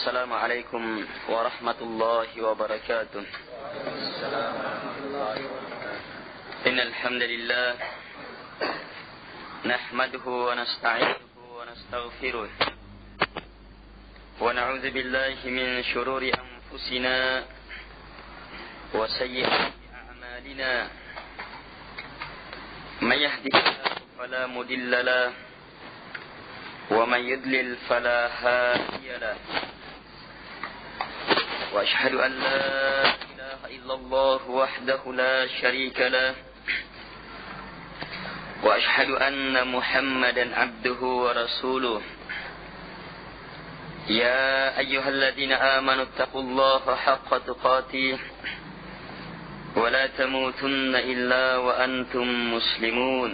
Assalamualaikum warahmatullahi wabarakatuh. Innal hamdalillah nahmaduhu wa nasta'inuhu wa nastaghfiruh wa na'udzu billahi min shururi anfusina wa sayyi'ati a'malina. May yahdihillahu fala mudilla lahu wa may yudlil fala hadiya lahu. وأشهد أن لا إله إلا الله وحده لا شريك له وأشهد أن محمدا عبده ورسوله يا أيها الذين آمنوا اتقوا الله حق تقاته ولا تموتن إلا وأنتم مسلمون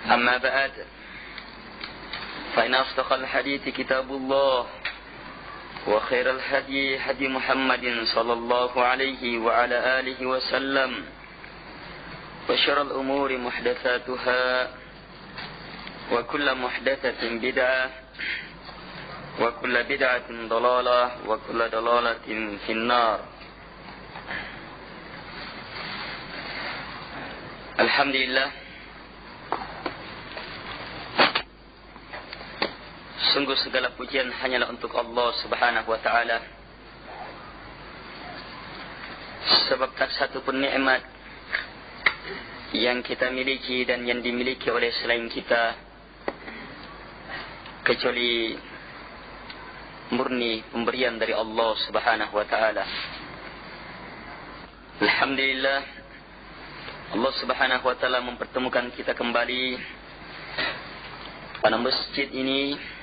أما بعد فإن أصدق الحديث كتاب الله وخير الهدي هدي محمد صلى الله عليه وعلى آله وسلم وشر الأمور محدثاتها وكل محدثة بدعة وكل بدعة ضلالة وكل ضلالة في النار. Alhamdulillah, sungguh segala pujian hanyalah untuk Allah Subhanahu wa ta'ala. Sebab tak satu pun nikmat yang kita miliki dan yang dimiliki oleh selain kita kecuali murni pemberian dari Allah Subhanahu wa ta'ala. Alhamdulillah, Allah Subhanahu wa ta'ala mempertemukan kita kembali pada masjid ini,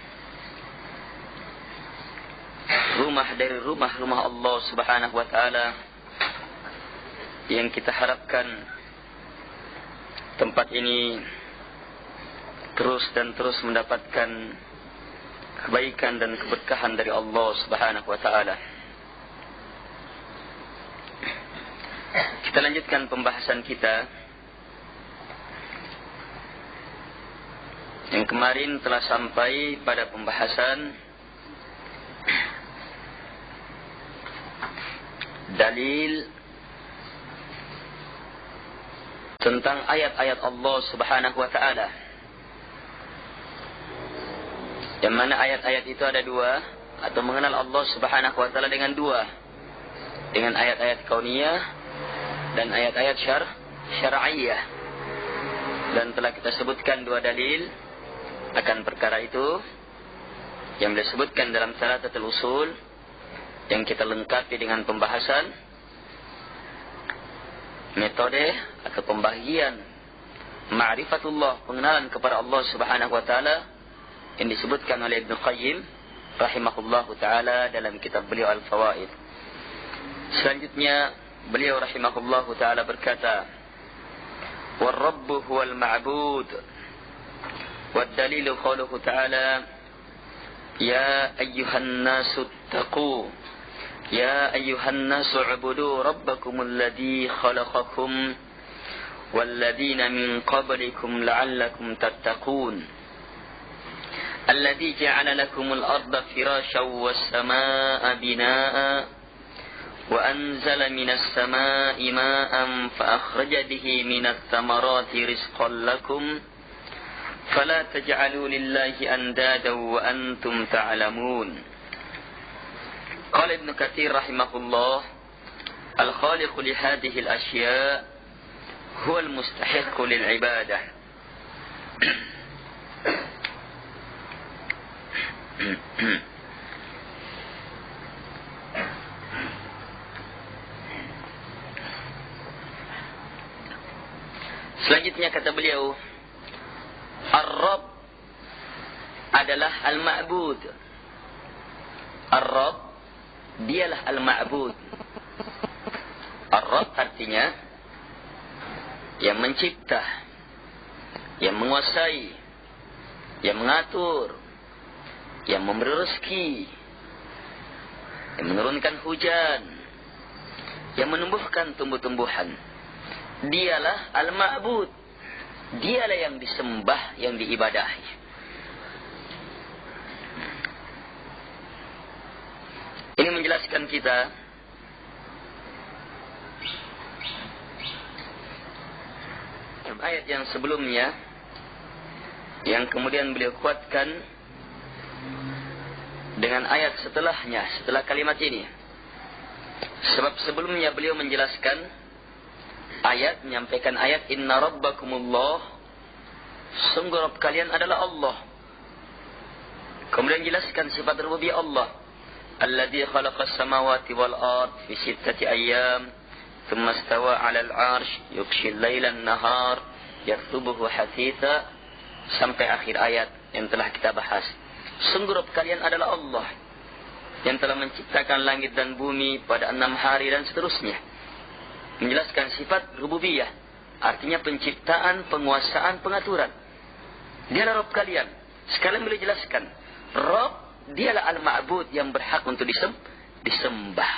rumah dari rumah-rumah Allah Subhanahu wa ta'ala, yang kita harapkan tempat ini terus dan terus mendapatkan kebaikan dan keberkahan dari Allah Subhanahu wa ta'ala. Kita lanjutkan pembahasan kita yang kemarin telah sampai pada pembahasan dalil tentang ayat-ayat Allah Subhanahu wa ta'ala, yang mana ayat-ayat itu ada dua, atau mengenal Allah Subhanahu wa ta'ala dengan dua, dengan ayat-ayat kauniyah dan ayat-ayat syar'iyah. Dan telah kita sebutkan dua dalil akan perkara itu yang disebutkan dalam Thalathatul Usul, yang kita lengkapi dengan pembahasan metode atau pembagian ma'rifatullah, pengenalan kepada Allah Subhanahu wa ta'ala, yang disebutkan oleh Ibnu Qayyim rahimahullahu ta'ala dalam kitab beliau Al-Fawaid. Selanjutnya beliau rahimahullahu ta'ala berkata, "War-Rabbu huwal ma'bud wad-dalilu qauluhu ta'ala ya ayyuhan nasu taqu يا أيها الناس اعبدوا ربكم الذي خلقكم والذين من قبلكم لعلكم تتقون الذي جعل لكم الأرض فراشا والسماء بناء وأنزل من السماء ماء فأخرج به من الثمرات رزقا لكم فلا تجعلوا لله أندادا وأنتم تعلمون." Qala Ibnu Katsir rahimahullah, al-khaliqu li hadhihi al-asya' huwa al-mustahiqqu lil ibadah. Selanjutnya kata beliau, Ar-Rabb adalah al-ma'bud. Ar-Rabb dialah al-ma'bud. Ar-Rabb artinya yang mencipta, yang menguasai, yang mengatur, yang memberi rezeki, yang menurunkan hujan, yang menumbuhkan tumbuh-tumbuhan. Dialah al-ma'bud. Dialah yang disembah, yang diibadahi. menjelaskan kita ayat yang sebelumnya, yang kemudian beliau kuatkan dengan ayat setelahnya, setelah kalimat ini. Sebab sebelumnya beliau menjelaskan ayat, menyampaikan ayat, inna rabbakumullah, sungguh Rabb kalian adalah Allah. Kemudian jelaskan sifat rububiyah Allah, alladzi khalaqas samawati wal ard fi sittati ayyam thumma istawa 'alal 'arsy yughshil laila an-nahar yatlubuhu hasitha, sampai akhir ayat yang telah kita bahas. Sungguh Rabb kalian adalah Allah yang telah menciptakan langit dan bumi pada 6 hari dan seterusnya. Menjelaskan sifat rububiyah, artinya penciptaan, penguasaan, pengaturan. Dialah Rabb kalian. Sekarang beliau jelaskan, Rabb dialah al-ma'bud yang berhak untuk disembah.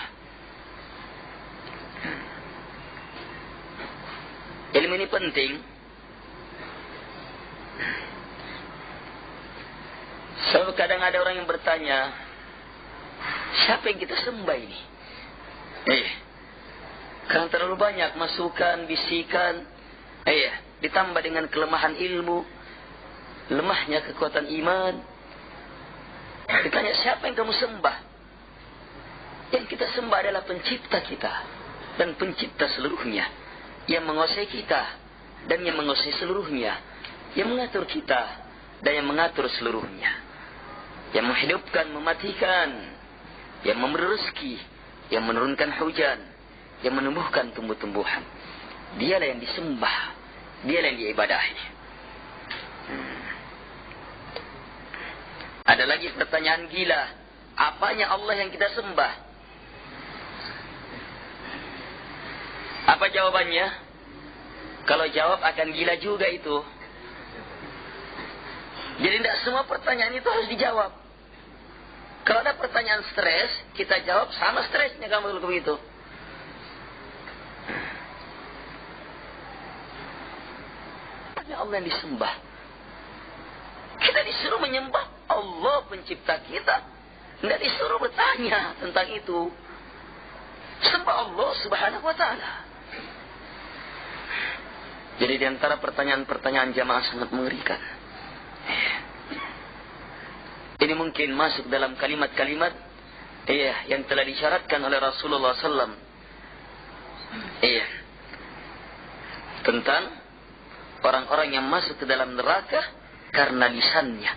Ilmu ini penting. Sebab kadang ada orang yang bertanya, siapa yang kita sembah ini? Karena terlalu banyak masukan, bisikan, ditambah dengan kelemahan ilmu, lemahnya kekuatan iman. Ditanya, siapa yang kamu sembah? Yang kita sembah adalah pencipta kita dan pencipta seluruhnya, yang menguasai kita dan yang menguasai seluruhnya, yang mengatur kita dan yang mengatur seluruhnya, yang menghidupkan, mematikan, yang memberi rezeki, yang menurunkan hujan, yang menumbuhkan tumbuh-tumbuhan. Dialah yang disembah, dialah yang diibadahi. Ada lagi pertanyaan gila, apanya Allah yang kita sembah? Apa jawabannya? Kalau jawab akan gila juga itu. Jadi tidak semua pertanyaan itu harus dijawab. Kalau ada pertanyaan stres, kita jawab sama stresnya kamu begitu. Hanya Allah yang disembah. Kita disuruh menyembah Allah pencipta kita. Tidak disuruh bertanya tentang itu. Sembah Allah subhanahu wa ta'ala. Jadi di antara pertanyaan-pertanyaan jamaah sangat mengerikan. Ini mungkin masuk dalam kalimat-kalimat yang telah disyaratkan oleh Rasulullah SAW. Tentang orang-orang yang masuk ke dalam neraka karena lisannya.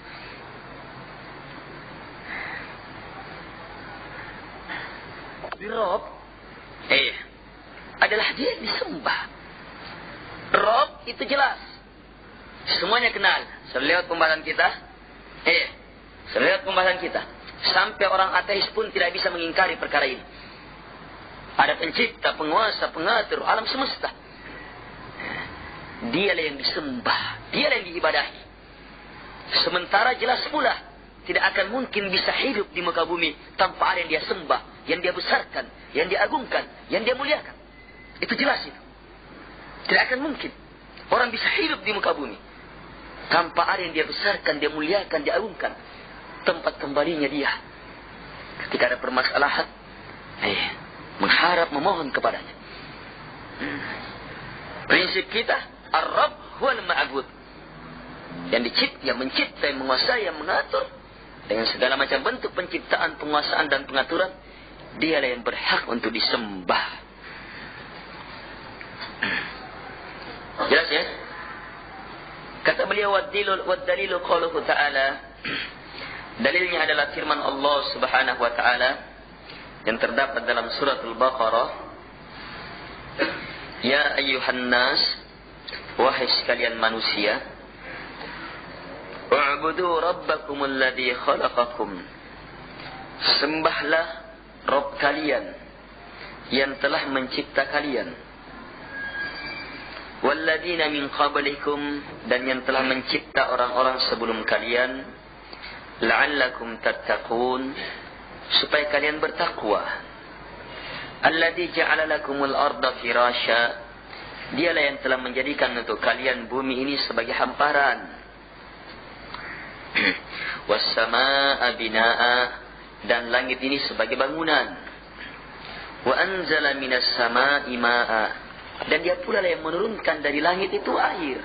Rabb adalah dia yang disembah. Rabb itu jelas, semuanya kenal. Selewat pembahasan kita, selewat pembahasan kita, sampai orang ateis pun tidak bisa mengingkari perkara ini. Ada pencipta, penguasa, pengatur alam semesta. Dialah yang disembah, dialah yang diibadahi. Sementara jelas pula tidak akan mungkin bisa hidup di muka bumi tanpa ada yang dia sembah, yang dia besarkan, yang dia agungkan, yang dia muliakan. Itu jelas itu. Tidak akan mungkin orang bisa hidup di muka bumi tanpa ada yang dia besarkan, dia muliakan, dia agungkan. Tempat kembalinya dia ketika ada permasalahan, mengharap, memohon kepadanya. Prinsip kita, Ar-Rabb huwal ma'bud. Yang dicipta, yang mencipta, yang menguasai, yang mengatur dengan segala macam bentuk penciptaan, penguasaan dan pengaturan, dialah yang berhak untuk disembah. Jelas ya? Kata beliau, wad-dalilu qauluhu ta'ala, dalilnya adalah firman Allah subhanahu wa ta'ala yang terdapat dalam surat Al-Baqarah, ya ayyuhan nas, wahai sekalian manusia, u'budu rabbakumul ladzi khalaqakum, sembahlah Rabb kalian yang telah mencipta kalian, walladzina min qablikum, dan yang telah mencipta orang-orang sebelum kalian, la'allakum tattaqun, supaya kalian bertakwa. Alladzi ja'ala lakumul arda firasya, dialah yang telah menjadikan untuk kalian bumi ini sebagai hamparan. Was samaa'a binaa'a, dan langit ini sebagai bangunan. Wa anzala minas sama'i ma'a. Dan dia pula lah yang menurunkan dari langit itu air.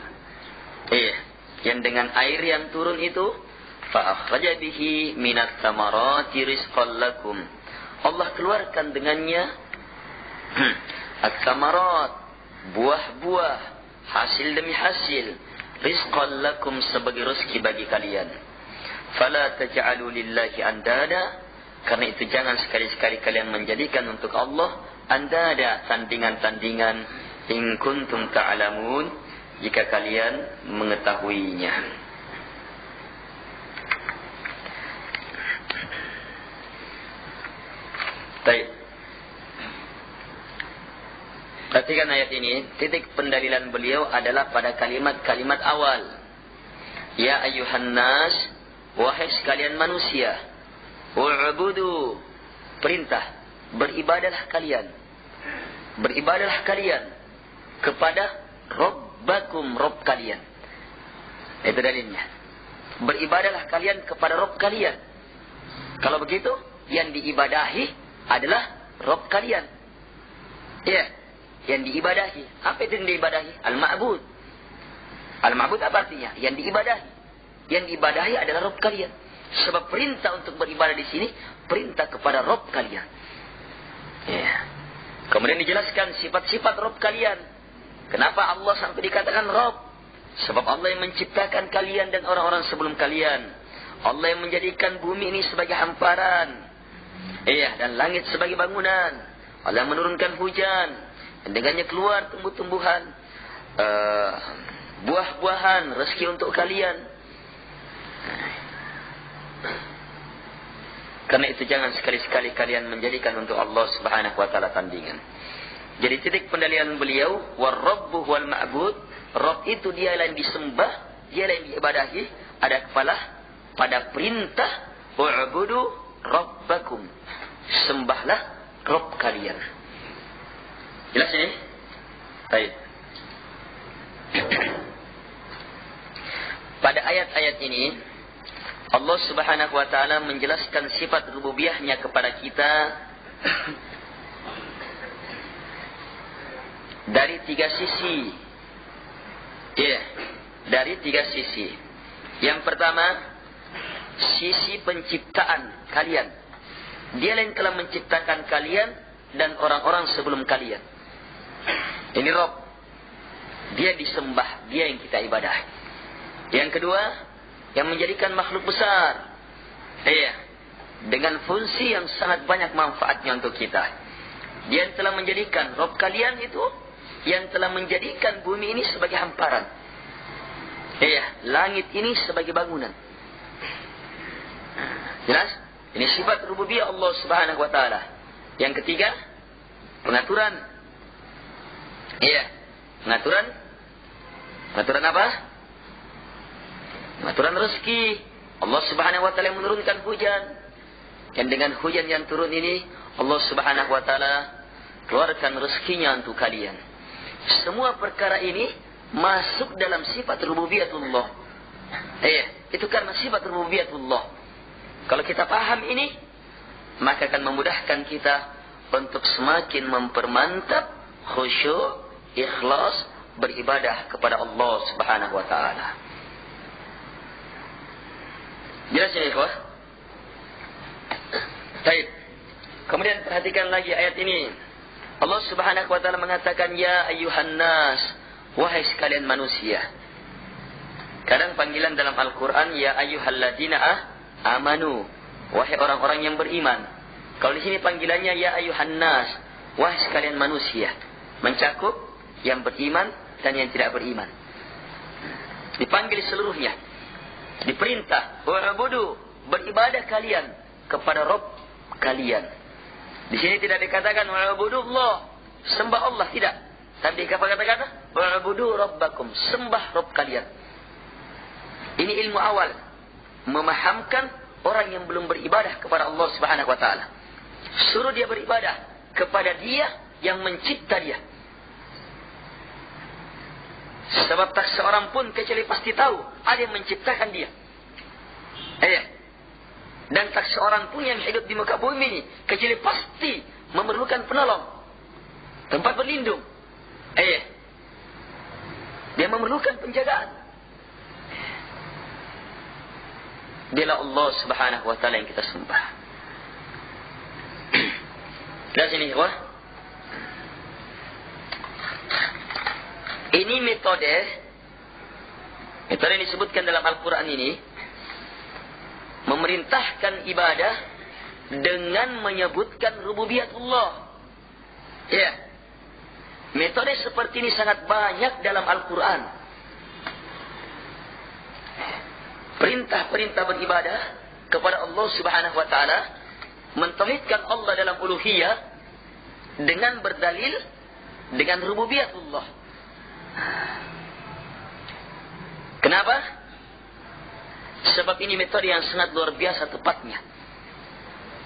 Yang dengan air yang turun itu, fa akhraja bihi minats tsamarati rizqan lakum. Allah keluarkan dengannya at-tsamarat, buah-buah, hasil demi hasil, rizqan lakum, sebagai rezeki bagi kalian. Fala taj'alu lillahi andada, karena itu jangan sekali-sekali kalian menjadikan untuk Allah andada, tandingan-tandingan, in kuntum ta'lamun, jika kalian mengetahuinya. Baik. Perhatikan ayat ini, titik pendalilan beliau adalah pada kalimat-kalimat awal. Ya ayyuhan nas, wahai sekalian manusia, u'budu, perintah, beribadahlah kalian. Beribadahlah kalian kepada Rabbakum, Rabb kalian. Itu dalilnya. Beribadahlah kalian kepada Rabb kalian. Kalau begitu, yang diibadahi adalah Rabb kalian. Ya, yang diibadahi. Apa itu yang diibadahi? Al-ma'bud. Al-ma'bud apa artinya? Yang diibadahi. Yang diibadahi adalah Rabb kalian. Sebab perintah untuk beribadah di sini, perintah kepada Rabb kalian. Ya. Kemudian dijelaskan sifat-sifat Rabb kalian. Kenapa Allah sampai dikatakan Rabb? Sebab Allah yang menciptakan kalian dan orang-orang sebelum kalian. Allah yang menjadikan bumi ini sebagai hamparan. Dan langit sebagai bangunan. Allah yang menurunkan hujan. Dan dengannya keluar tumbuh-tumbuhan, buah-buahan, rezeki untuk kalian. Karena itu jangan sekali-sekali kalian menjadikan untuk Allah Subhanahu wa taala tandingan. Jadi titik pendalilan beliau, war-rabbu wal ma'bud, Rabb itu dialah yang disembah, dialah yang diibadahi, ada kepala pada perintah u'budu rabbakum. Sembahlah Rabb kalian. Jelas ini? Baik. Pada ayat-ayat ini Allah Subhanahu wa taala menjelaskan sifat rububiyahnya kepada kita dari tiga sisi. Dari tiga sisi. Yang pertama, sisi penciptaan kalian. Dia yang telah menciptakan kalian dan orang-orang sebelum kalian. Ini Rabb. Dia disembah, dia yang kita ibadah. Yang kedua, yang menjadikan makhluk besar. Dengan fungsi yang sangat banyak manfaatnya untuk kita. Dia yang telah menjadikan Rabb kalian itu, yang telah menjadikan bumi ini sebagai hamparan. Langit ini sebagai bangunan. Jelas? Ini sifat rububiyah Allah Subhanahu wa taala. Yang ketiga, pengaturan. Pengaturan apa? Pengaturan rezeki. Allah Subhanahu wa taala yang menurunkan hujan. Dan dengan hujan yang turun ini, Allah Subhanahu wa taala keluarkan rezekinya untuk kalian. Semua perkara ini masuk dalam sifat rububiyatullah. Itu karena sifat rububiyatullah. Kalau kita paham ini, maka akan memudahkan kita untuk semakin mempermantap khusyuk, ikhlas, beribadah kepada Allah Subhanahu wa taala. Jelas ya, ikhwah? Baik. Kemudian perhatikan lagi ayat ini. Allah Subhanahu wa taala mengatakan, ya ayyuhan nas, wahai sekalian manusia. Kadang panggilan dalam Al-Qur'an, ya ayyuhalladzina amanu, wahai orang-orang yang beriman. Kalau di sini panggilannya ya ayyuhan nas, wahai sekalian manusia, mencakup yang beriman dan yang tidak beriman. Dipanggil seluruhnya. Diperintah, wa'budu, beribadah kalian kepada Rabb kalian. Di sini tidak dikatakan wa'budullah, sembah Allah, tidak. Tapi kata-kata wa'budu rabbakum, sembah Rabb kalian. Ini ilmu awal, memahamkan orang yang belum beribadah kepada Allah Subhanahu wa taala. Suruh dia beribadah kepada Dia yang mencipta dia. Sebab tak seorang pun kecuali pasti tahu ada yang menciptakan dia. Dan tak seorang pun yang hidup di muka bumi ini kecuali pasti memerlukan penolong, tempat berlindung. Dia memerlukan penjagaan. Dialah Allah Subhanahu wa taala yang kita sembah. Lihat sini, ikhwah. Ini metode yang disebutkan dalam Al-Quran ini, memerintahkan ibadah dengan menyebutkan rububiyatullah. Ya. Metode seperti ini sangat banyak dalam Al-Quran. Perintah-perintah beribadah kepada Allah Subhanahu wa taala, mentauhidkan Allah dalam uluhiyah dengan berdalil dengan rububiyatullah. Kenapa? Sebab ini metode yang sangat luar biasa tepatnya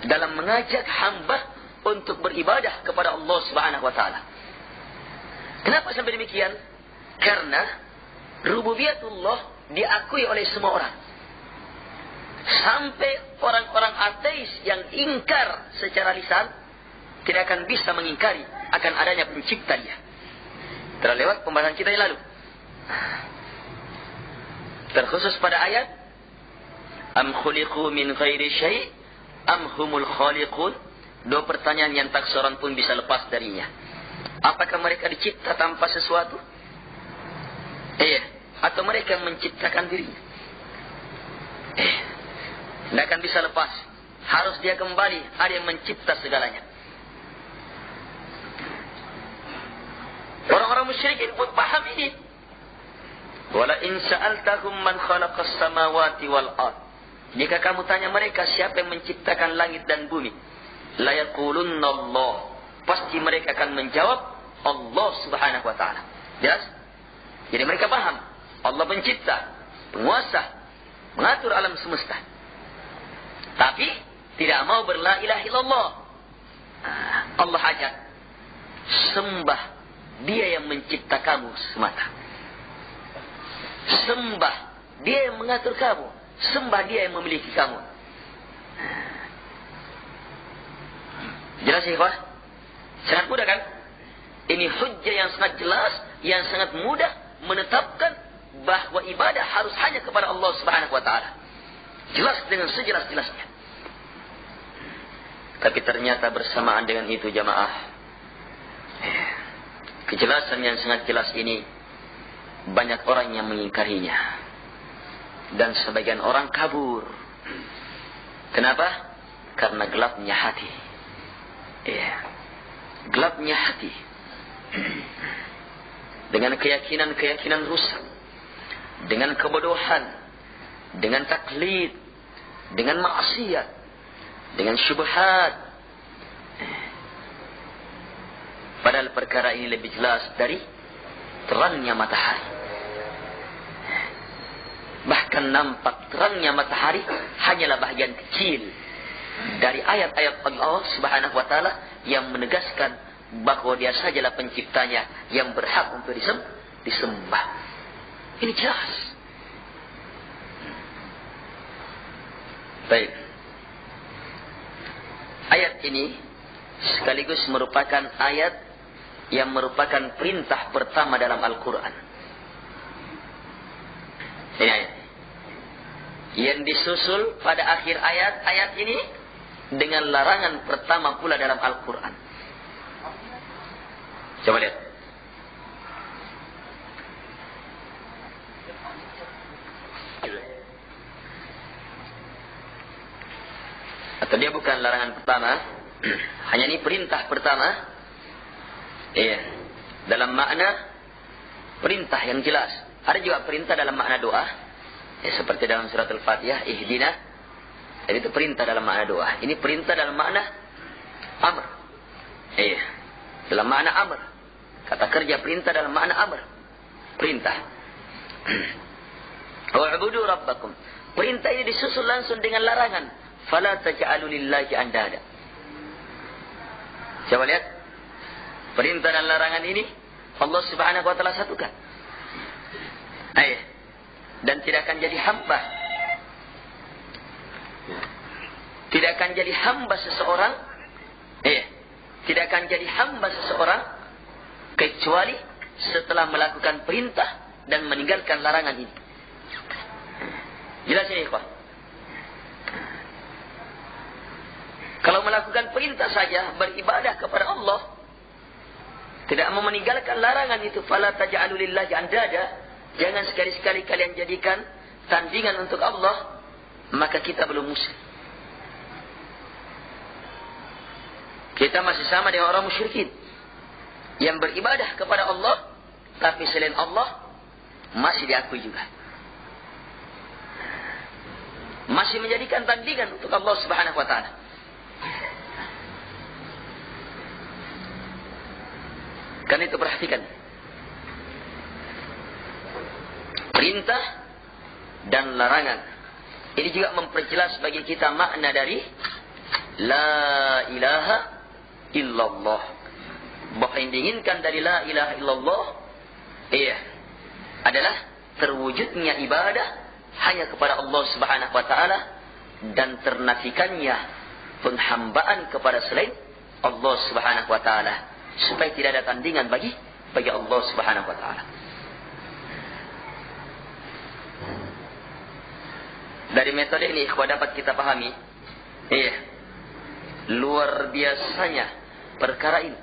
dalam mengajak hamba untuk beribadah kepada Allah Subhanahu wa taala. Kenapa sampai demikian? Karena rububiyatullah diakui oleh semua orang. Sampai orang-orang ateis yang ingkar secara lisan tidak akan bisa mengingkari akan adanya pencipta dia. Telah lewat pembahasan kita yang lalu. Terkhusus pada ayat Am khuliqu min ghairi syai' am humul khaliqun. Dua pertanyaan yang tak seorang pun bisa lepas darinya. Apakah mereka dicipta tanpa sesuatu? Atau mereka menciptakan dirinya? Tidak akan bisa lepas. Harus dia kembali. Ada yang mencipta segalanya. Orang-orang musyrikin pun paham ini. Wala in sa'altahum man khalaqas samawati wal ard. Jika kamu tanya mereka siapa yang menciptakan langit dan bumi, la yaqulunna Allah. Pasti mereka akan menjawab Allah Subhanahu wa taala. Jelas? Jadi mereka paham Allah pencipta, penguasa, mengatur alam semesta. Tapi tidak mau berla ilaha illallah. Allah ajak, sembah dia yang mencipta kamu semata. Sembah dia yang mengatur kamu. Sembah dia yang memiliki kamu. Jelas ya, Pak? Sangat mudah kan? Ini hujjah yang sangat jelas, yang sangat mudah menetapkan bahwa ibadah harus hanya kepada Allah Subhanahu wa taala. Jelas dengan sejelas-jelasnya. Tapi ternyata bersamaan dengan itu jamaah, kejelasan yang sangat jelas ini banyak orang yang mengingkarinya. Dan sebagian orang kabur. Kenapa? Karena gelapnya hati. Gelapnya hati. Dengan keyakinan-keyakinan rusak. Dengan kebodohan. Dengan taklid. Dengan maksiat. Dengan syubhat. Padahal perkara ini lebih jelas dari terangnya matahari. Bahkan nampak terangnya matahari hanyalah bahagian kecil dari ayat-ayat Allah Subhanahu wa taala yang menegaskan bahwa dia sajalah penciptanya yang berhak untuk disembah. Ini jelas. Baik. Ayat ini sekaligus merupakan ayat yang merupakan perintah pertama dalam Al-Quran. Ini ayat yang disusul pada akhir ayat ini dengan larangan pertama pula dalam Al-Quran. Coba lihat. Atau dia bukan larangan pertama, hanya ini perintah pertama. Dalam makna perintah yang jelas. Ada juga perintah dalam makna doa. Seperti dalam surat Al-Fatihah, ihdina. Jadi itu perintah dalam makna doa. Ini perintah dalam makna amr. Dalam makna amr. Kata kerja perintah dalam makna amr. Perintah. Wa'budu rabbakum. Perintah ini disusul langsung dengan larangan. Fala taj'alu lillahi andada. Coba lihat. Perintah dan larangan ini Allah Subhanahu wa taala satukan. Dan tidak akan jadi hamba. Tidak akan jadi hamba seseorang tidak akan jadi hamba seseorang kecuali setelah melakukan perintah dan meninggalkan larangan ini. Jelas ya ikhwan? Kalau melakukan perintah saja, beribadah kepada Allah, tidak mau meninggalkan larangan itu, fala taj'alu lillahi andada, jangan sekali-sekali kalian jadikan tandingan untuk Allah, maka kita belum muslim. Kita masih sama dengan orang musyrikin yang beribadah kepada Allah, tapi selain Allah masih diakui juga. Masih menjadikan tandingan untuk Allah Subhanahu wa taala. Karena itu perhatikan. Perintah dan larangan. Ini juga memperjelas bagi kita makna dari La ilaha illallah. Bahwa yang diinginkan dari La ilaha illallah adalah terwujudnya ibadah hanya kepada Allah Subhanahu wa taala dan ternafikannya penghambaan kepada selain Allah Subhanahu wa taala, supaya tidak ada tandingan bagi Allah Subhanahu wa taala. Dari metode ini ikhwah dapat kita pahami luar biasanya perkara ini.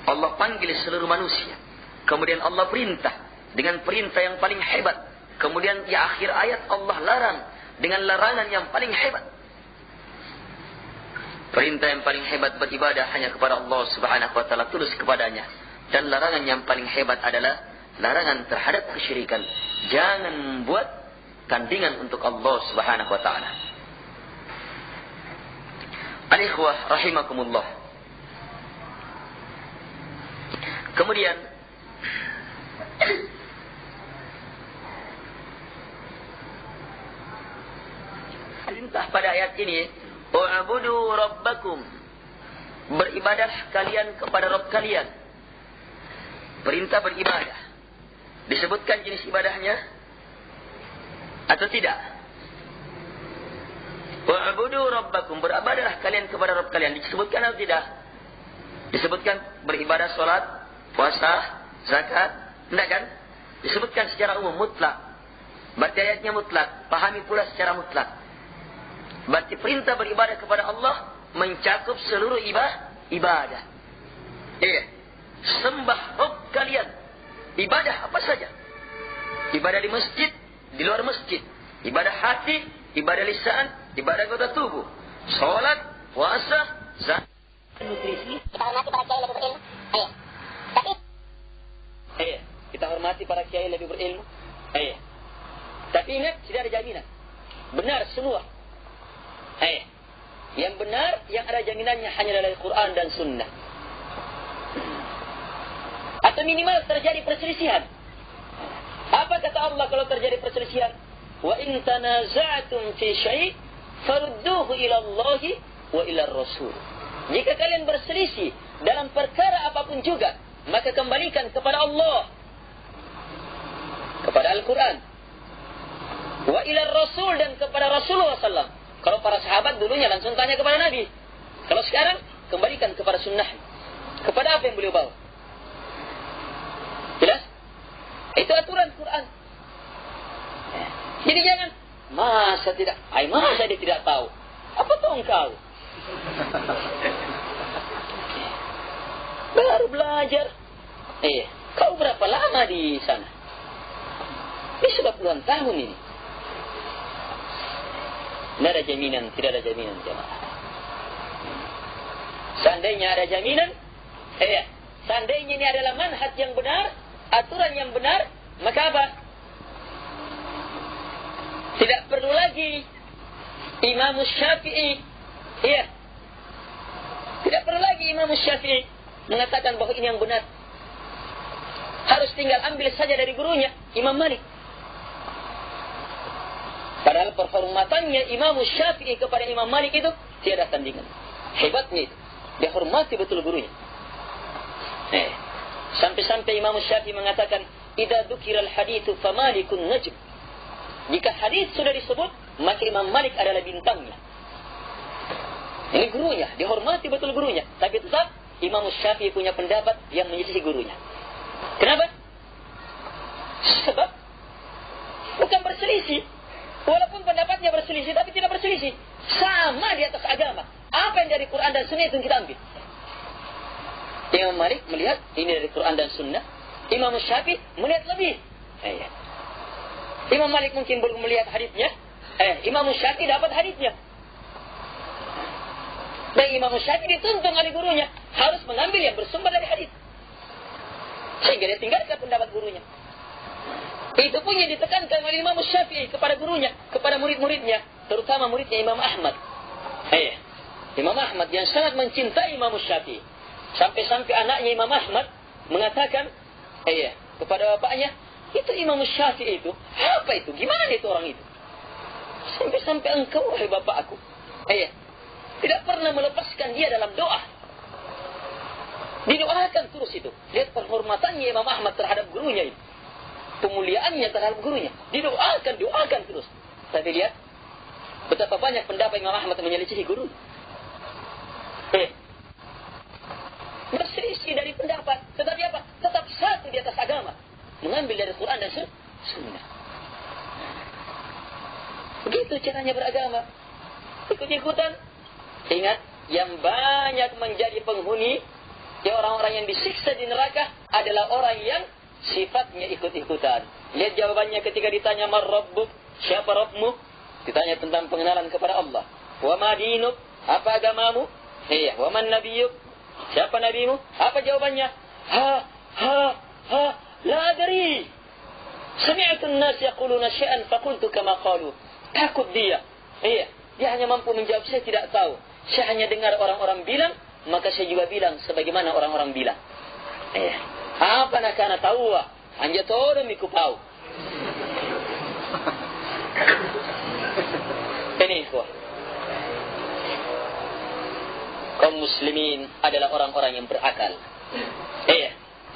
Allah panggil seluruh manusia, kemudian Allah perintah dengan perintah yang paling hebat. Kemudian di akhir ayat Allah larang dengan larangan yang paling hebat. Perintah yang paling hebat beribadah hanya kepada Allah Subhanahu wa taala, tulus kepadanya. Dan larangan yang paling hebat adalah larangan terhadap kesyirikan. Jangan membuat tandingan untuk Allah Subhanahu wa taala. Al-ikhwah rahimakumullah. Kemudian perintah pada ayat ini, "U'budu rabbakum." Beribadah kalian kepada Rabb kalian. Perintah beribadah. Disebutkan jenis ibadahnya atau tidak? "U'budu rabbakum." Beribadahlah kalian kepada Rabb kalian. Disebutkan atau tidak? Disebutkan beribadah salat, puasa, zakat, tidak kan? Disebutkan secara umum, mutlak. Berarti ayatnya mutlak. Pahami pula secara mutlak. Berarti perintah beribadah kepada Allah mencakup seluruh ibadah. Sembah Rabb kalian. Ibadah apa saja. Ibadah di masjid, di luar masjid. Ibadah hati, ibadah lisan, ibadah anggota tubuh. Salat, puasa, zakat, nutrisi. Kita hormati para kiai lebih berilmu. Kita hormati para kiai lebih berilmu. Tapi ingat, tidak ada jaminan. Benar semua. Yang benar, yang ada jaminannya hanya dari Quran dan Sunnah. Atau minimal terjadi perselisihan. Apa kata Allah kalau terjadi perselisihan? Wa in tanaza'tum fi syai' farudduhu ila Allah wa ila Rasul. Jika kalian berselisih dalam perkara apapun juga, maka kembalikan kepada Allah, kepada Al-Quran, wa ila Rasul, dan kepada Rasulullah SAW. Kalau para sahabat dulunya langsung tanya kepada Nabi. Kalau sekarang, kembalikan kepada sunnah. Kepada apa yang beliau bawa. Jelas? Itu aturan Quran. Jadi jangan, masa dia tidak tahu. Apa tahu engkau? Baru belajar. Kau berapa lama di sana? Ini sudah puluhan tahun ini. Tidak ada jaminan, tidak ada jaminan jemaah. Seandainya ada jaminan, seandainya ini adalah manhaj yang benar, aturan yang benar, maka apa? Tidak perlu lagi Imam Syafi'i, tidak perlu lagi Imam Syafi'i mengatakan bahwa ini yang benar. Harus tinggal ambil saja dari gurunya, Imam Malik. Padahal perhormatannya Imam Syafi'i kepada Imam Malik itu tiada tandingan. Hebatnya itu. Dia hormati betul gurunya. Sampai-sampai Imam Syafi'i mengatakan, "Idza dzukiral haditsu fa Malikun najm." Jika hadis sudah disebut, maka Imam Malik adalah bintangnya. Ini gurunya, dihormati betul gurunya. Tapi tetap Imam Syafi'i punya pendapat yang menyelisihi gurunya. Kenapa? Sebab bukan berselisih. Walaupun pendapatnya berselisih, tapi tidak berselisih. Sama di atas agama. Apa yang dari Quran dan Sunnah itu yang kita ambil. Imam Malik melihat ini dari Quran dan Sunnah. Imam Syafi'i melihat lebih. Imam Malik mungkin belum melihat hadisnya. Imam Syafi'i dapat hadisnya. Dan Imam Syafi'i dituntun oleh gurunya harus mengambil yang bersumber dari hadis. Sehingga dia tinggalkan pendapat gurunya. Itu pun yang ditekankan oleh Imam Syafi'i kepada gurunya, kepada murid-muridnya, terutama muridnya Imam Ahmad. Imam Ahmad yang sangat mencintai Imam Syafi'i. Sampai-sampai anaknya Imam Ahmad mengatakan kepada bapaknya, itu Imam Syafi'i itu, apa itu? Gimana itu orang itu? Sampai-sampai engkau, wahai bapak aku, tidak pernah melepaskan dia dalam doa. Didoakan terus itu. Lihat penghormatannya Imam Ahmad terhadap gurunya itu. Pemuliaannya terhadap gurunya. Doakan terus. Tapi lihat betapa banyak pendapat Imam Ahmad menyelisihi guru. Berselisih dari pendapat. Tetapi apa? Tetap satu di atas agama. Mengambil dari Quran dan Sunnah. Begitu caranya beragama. Ikut-ikutan. Ingat, yang banyak menjadi penghuni orang-orang yang disiksa di neraka adalah orang yang sifatnya ikut-ikutan. Lihat jawabannya ketika ditanya man rabbuk, siapa Rabbmu? Ditanya tentang pengenalan kepada Allah. Wa ma dinuk, apa agamamu? Wa man nabiyyuk, siapa nabimu? Apa jawabannya? La adri. Sami'tu an-nas yaquluna syai'an faqultu kama qalu. Takut dia. Dia hanya mampu menjawab saya tidak tahu. Saya hanya dengar orang-orang bilang, maka saya juga bilang sebagaimana orang-orang bilang. Apa nak kana tahu? Hanya todo miku pau. Ini ikhwah. Kaum muslimin adalah orang-orang yang berakal.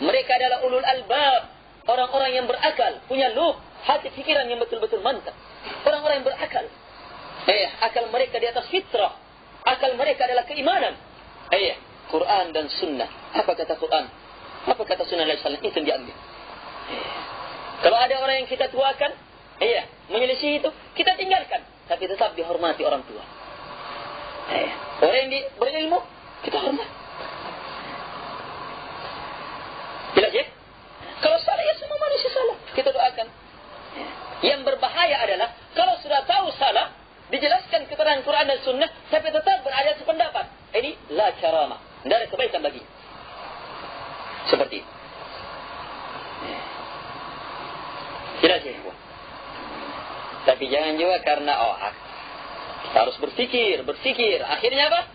Mereka adalah ulul albab, orang-orang yang berakal, punya lub, hati pikiran yang betul-betul mantap. Orang-orang yang berakal. Akal mereka di atas fitrah. Akal mereka adalah keimanan. Quran dan Sunnah. Apa kata Quran? Apa kata Sunnah Nabi Sallallahu Alaihi Wasallam? Itu yang diambil. Kalau ada orang yang kita tuakan, menyelisih itu, kita tinggalkan. Tapi tetap dihormati orang tua. Orang yang berilmu, kita hormat. Jelas ya? Kalau salah, ya semua manusia salah. Kita doakan. Yang berbahaya adalah, kalau sudah tahu salah, dijelaskan keterangan Quran dan Sunnah, tapi tetap berada sependapat. Ini la karamah. Tidak ada kebaikan bagi. Seperti itu. Jelas ya? Tapi jangan juga karena kita harus berfikir. Akhirnya apa?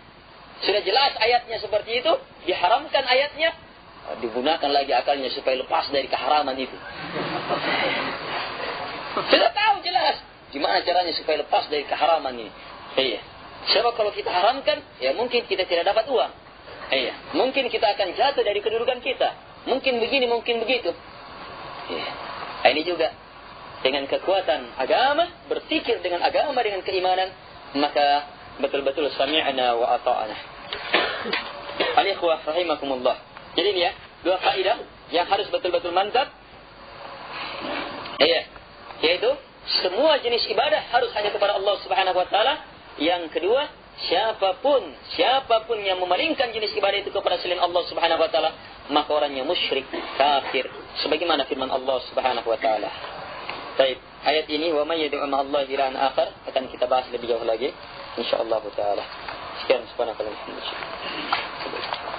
Sudah jelas ayatnya seperti itu, diharamkan ayatnya, digunakan lagi akalnya supaya lepas dari keharaman itu. Sudah tahu jelas gimana caranya supaya lepas dari keharaman ini. Sebab kalau kita haramkan, ya mungkin kita tidak dapat uang. Mungkin kita akan jatuh dari kedudukan kita. Mungkin begini, mungkin begitu. Ini juga dengan kekuatan agama, berfikir dengan agama, dengan keimanan, maka betul-betul sami'na wa ata'na. Al-ikhwah rahimakumullah. Jadi ini ya, dua faedah yang harus betul-betul mantap. Yaitu semua jenis ibadah harus hanya kepada Allah Subhanahu wa taala. Yang kedua, siapapun yang memalingkan jenis ibadah itu kepada selain Allah Subhanahu wa taala, maka orangnya musyrik, kafir, sebagaimana firman Allah Subhanahu wa taala. Baik, ayat ini wa may yad'u ma'allahi ilahan akhar akan kita bahas lebih jauh lagi insyaallah taala. Sekian subhanallahi walhamdulillah.